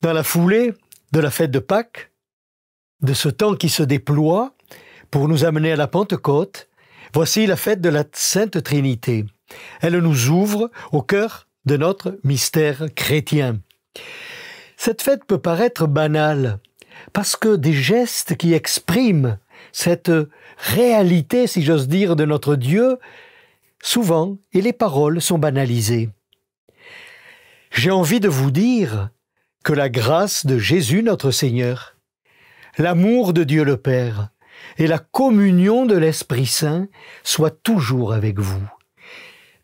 Dans la foulée de la fête de Pâques, de ce temps qui se déploie pour nous amener à la Pentecôte, voici la fête de la Sainte Trinité. Elle nous ouvre au cœur de notre mystère chrétien. Cette fête peut paraître banale, parce que des gestes qui expriment cette réalité, si j'ose dire, de notre Dieu, souvent, et les paroles sont banalisées. J'ai envie de vous dire que la grâce de Jésus notre Seigneur, l'amour de Dieu le Père et la communion de l'Esprit Saint soient toujours avec vous.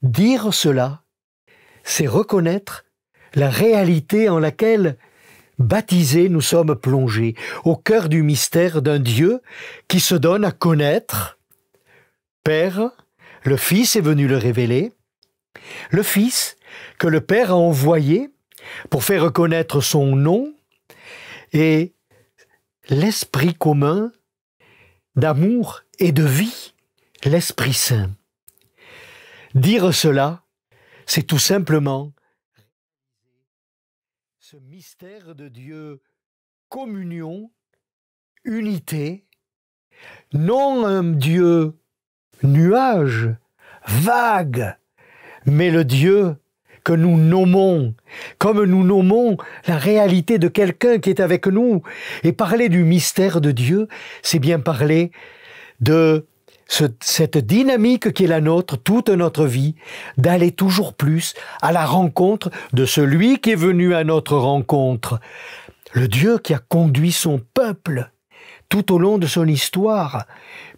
Dire cela, c'est reconnaître la réalité en laquelle, baptisés, nous sommes plongés au cœur du mystère d'un Dieu qui se donne à connaître. Père, le Fils est venu le révéler, le Fils que le Père a envoyé pour faire reconnaître son nom, et l'Esprit commun d'amour et de vie, l'Esprit Saint. Dire cela, c'est tout simplement ce mystère de Dieu, communion, unité, non un Dieu nuage, vague, mais le Dieu que nous nommons, comme nous nommons la réalité de quelqu'un qui est avec nous. Et parler du mystère de Dieu, c'est bien parler de cette dynamique qui est la nôtre, toute notre vie, d'aller toujours plus à la rencontre de celui qui est venu à notre rencontre. Le Dieu qui a conduit son peuple tout au long de son histoire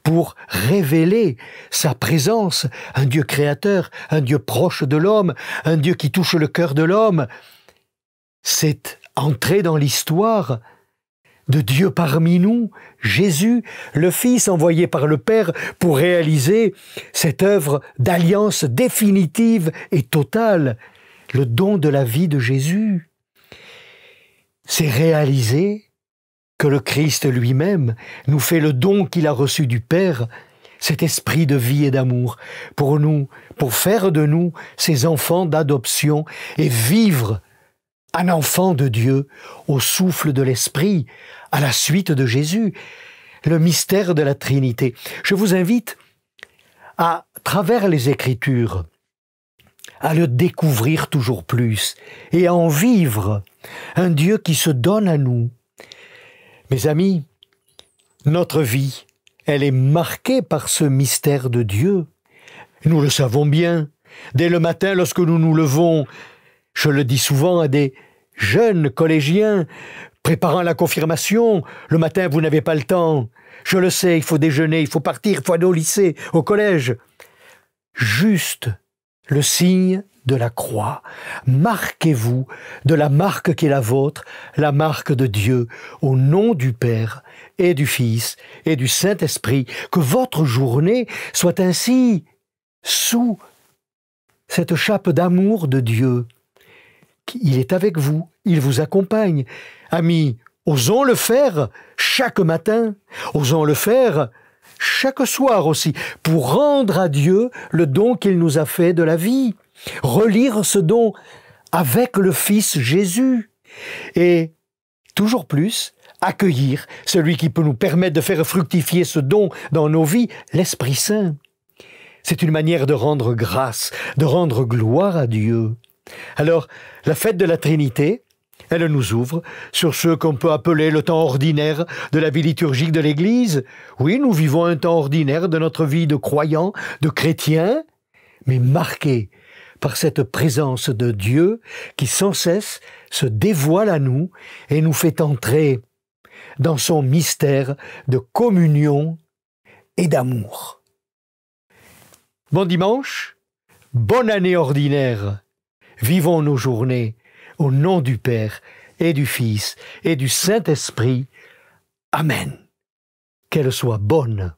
pour révéler sa présence, un Dieu créateur, un Dieu proche de l'homme, un Dieu qui touche le cœur de l'homme. C'est entré dans l'histoire de Dieu parmi nous, Jésus, le Fils envoyé par le Père pour réaliser cette œuvre d'alliance définitive et totale, le don de la vie de Jésus. C'est réaliser que le Christ lui-même nous fait le don qu'il a reçu du Père, cet esprit de vie et d'amour, pour nous, pour faire de nous ses enfants d'adoption et vivre un enfant de Dieu au souffle de l'Esprit, à la suite de Jésus, le mystère de la Trinité. Je vous invite à travers les Écritures, à le découvrir toujours plus et à en vivre un Dieu qui se donne à nous. Mes amis, notre vie, elle est marquée par ce mystère de Dieu. Nous le savons bien. Dès le matin, lorsque nous nous levons, je le dis souvent à des jeunes collégiens préparant la confirmation, le matin, vous n'avez pas le temps. Je le sais, il faut déjeuner, il faut partir, il faut aller au lycée, au collège. Juste le signe de la croix. Marquez-vous de la marque qui est la vôtre, la marque de Dieu, au nom du Père et du Fils et du Saint-Esprit. Que votre journée soit ainsi sous cette chape d'amour de Dieu. Il est avec vous, il vous accompagne. Amis, osons le faire chaque matin, osons le faire chaque soir aussi, pour rendre à Dieu le don qu'il nous a fait de la vie. Relire ce don avec le Fils Jésus et toujours plus accueillir celui qui peut nous permettre de faire fructifier ce don dans nos vies, l'Esprit Saint. C'est une manière de rendre grâce, de rendre gloire à Dieu. Alors, la fête de la Trinité, elle nous ouvre sur ce qu'on peut appeler le temps ordinaire de la vie liturgique de l'Église. Oui, nous vivons un temps ordinaire de notre vie de croyants, de chrétiens, mais marqué par cette présence de Dieu qui sans cesse se dévoile à nous et nous fait entrer dans son mystère de communion et d'amour. Bon dimanche, bonne année ordinaire. Vivons nos journées au nom du Père et du Fils et du Saint-Esprit. Amen. Qu'elle soit bonne.